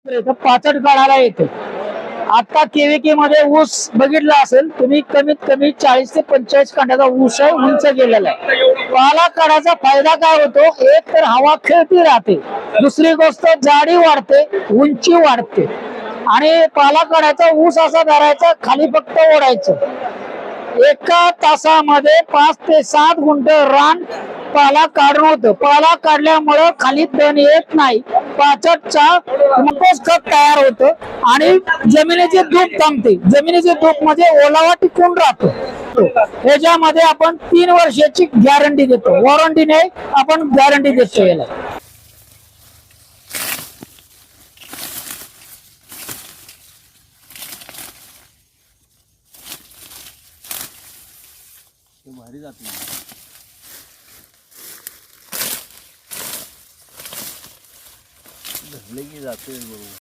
इथं पाचट काढायला येते. आता केविके मध्ये ऊस बघितला असेल तुम्ही, कमीत कमी 40 ते 45 कांड्याचा ऊस आहे, उंच गेलेला आहे. पाला काढायचा फायदा काय होतो, एक तर हवा खेळती राहते, दुसरी गोष्ट जाडी वाढते, उंची वाढते. आणि पाला काढायचा ऊस असा धरायचा, खाली फक्त ओढायचं. एका तासामध्ये 5 ते 7 गुंठ रान पाला काढून होतं. पाला काढल्यामुळं खाली तण येत नाही, पाचटचा कंपोस्ट खत तयार होतं आणि जमिनीची धूप थांबते. जमिनीची धूप मध्ये ओलावा टिकून राहतो. ह्याच्यामध्ये आपण 3 वर्षाची गॅरंटी देतो, वॉरंटी नाही, आपण गॅरंटी देतो याला. भारी जात नाही, धरले की जाते बरोबर.